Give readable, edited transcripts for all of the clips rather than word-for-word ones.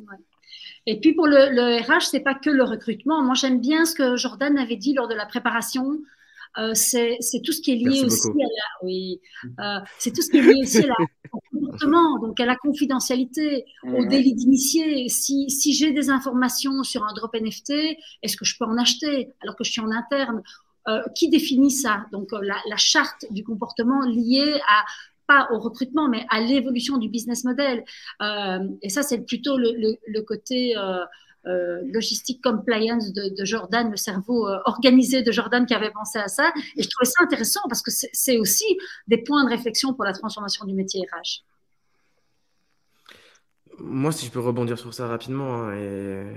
Ouais. Et puis pour le RH, c'est pas que le recrutement. Moi, j'aime bien ce que Jordan avait dit lors de la préparation. C'est tout ce qui est lié Merci aussi beaucoup. à la, oui, c'est tout ce qui est lié aussi à au comportement, donc à la confidentialité, au délit d'initié. Si j'ai des informations sur un drop NFT, est-ce que je peux en acheter alors que je suis en interne? Qui définit ça? Donc la charte du comportement liée à pas au recrutement, mais à l'évolution du business model. Et ça, c'est plutôt le côté logistique compliance de Jordan, le cerveau organisé de Jordan qui avait pensé à ça. Et je trouvais ça intéressant parce que c'est aussi des points de réflexion pour la transformation du métier RH. Moi, si je peux rebondir sur ça rapidement, hein,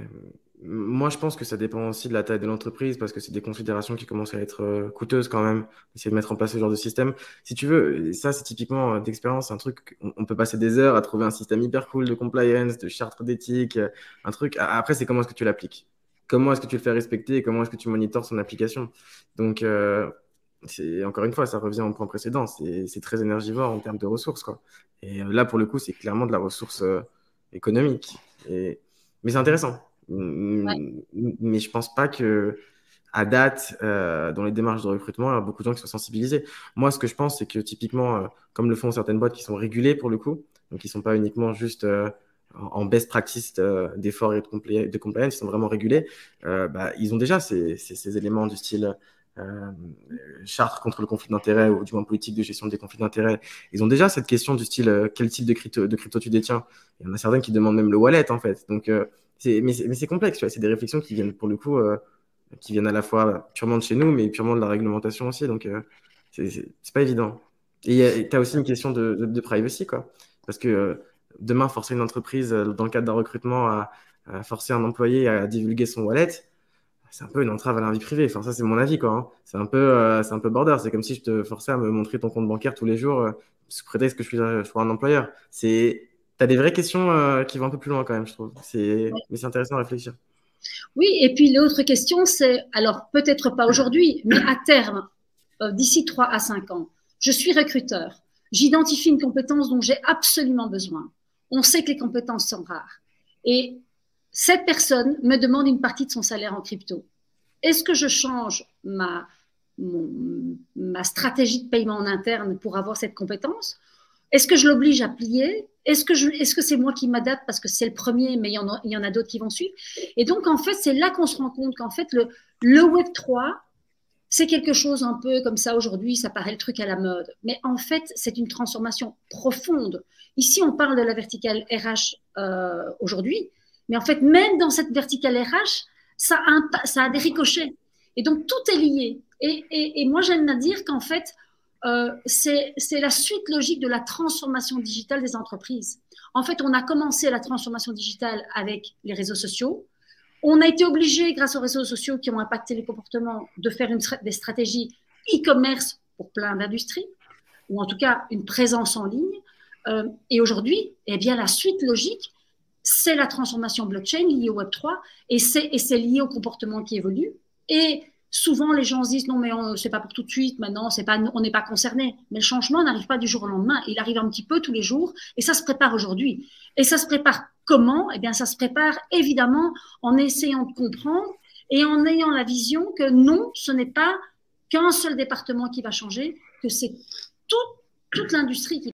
moi, je pense que ça dépend aussi de la taille de l'entreprise parce que c'est des considérations qui commencent à être coûteuses quand même, essayer de mettre en place ce genre de système. Si tu veux, ça, c'est typiquement d'expérience, un truc, on peut passer des heures à trouver un système hyper cool de compliance, de charte d'éthique, un truc. Après, c'est comment est-ce que tu l'appliques? Comment est-ce que tu le fais respecter et comment est-ce que tu monitores son application? Donc, encore une fois, ça revient au point précédent, c'est très énergivore en termes de ressources, quoi. Et là, pour le coup, c'est clairement de la ressource économique. Mais c'est intéressant. Ouais. Mais je pense pas que à date, dans les démarches de recrutement, il y a beaucoup de gens qui sont sensibilisés. Moi, ce que je pense, c'est que typiquement, comme le font certaines boîtes qui sont régulées pour le coup, donc qui sont pas uniquement juste en best practice d'efforts et de compliance, ils sont vraiment régulés, bah, ils ont déjà ces éléments du style euh, charte contre le conflit d'intérêts ou du moins politique de gestion des conflits d'intérêts. Ils ont déjà cette question du style quel type de crypto tu détiens. Il y en a certains qui demandent même le wallet en fait. Donc, mais c'est complexe, tu vois. C'est des réflexions qui viennent pour le coup, qui viennent à la fois purement de chez nous, mais purement de la réglementation aussi. Donc, c'est pas évident. Et tu as aussi une question de privacy, quoi. Parce que demain, forcer une entreprise dans le cadre d'un recrutement à forcer un employé à divulguer son wallet, c'est un peu une entrave à la vie privée. Enfin, ça, c'est mon avis, quoi, hein. C'est un peu border. C'est comme si je te forçais à me montrer ton compte bancaire tous les jours sous prétexte que je suis un employeur. T'as des vraies questions qui vont un peu plus loin quand même, je trouve. Mais c'est intéressant à réfléchir. Oui, et puis l'autre question, c'est, alors peut-être pas aujourd'hui, mais à terme, d'ici 3 à 5 ans, je suis recruteur, j'identifie une compétence dont j'ai absolument besoin. On sait que les compétences sont rares. Et cette personne me demande une partie de son salaire en crypto. Est-ce que je change ma stratégie de paiement en interne pour avoir cette compétence? Est-ce que je l'oblige à plier? Est-ce que c'est moi qui m'adapte parce que c'est le premier, mais il y en a d'autres qui vont suivre? Et donc, en fait, c'est là qu'on se rend compte qu'en fait, le Web3, c'est quelque chose un peu comme ça aujourd'hui, ça paraît le truc à la mode. Mais en fait, c'est une transformation profonde. Ici, on parle de la verticale RH aujourd'hui, mais en fait, même dans cette verticale RH, ça a des ricochets. Et donc, tout est lié. Et moi, j'aime à dire qu'en fait, c'est la suite logique de la transformation digitale des entreprises. En fait, on a commencé la transformation digitale avec les réseaux sociaux. On a été obligé, grâce aux réseaux sociaux qui ont impacté les comportements, de faire des stratégies e-commerce pour plein d'industries, ou en tout cas une présence en ligne. Et aujourd'hui, eh bien, la suite logique, c'est la transformation blockchain liée au Web3 et c'est lié au comportement qui évolue. Et souvent, les gens se disent non, mais c'est pas pour tout de suite, maintenant, on n'est pas concerné. Mais le changement n'arrive pas du jour au lendemain. Il arrive un petit peu tous les jours et ça se prépare aujourd'hui. Et ça se prépare comment? Eh bien, ça se prépare évidemment en essayant de comprendre et en ayant la vision que non, ce n'est pas qu'un seul département qui va changer, que c'est toute l'industrie qui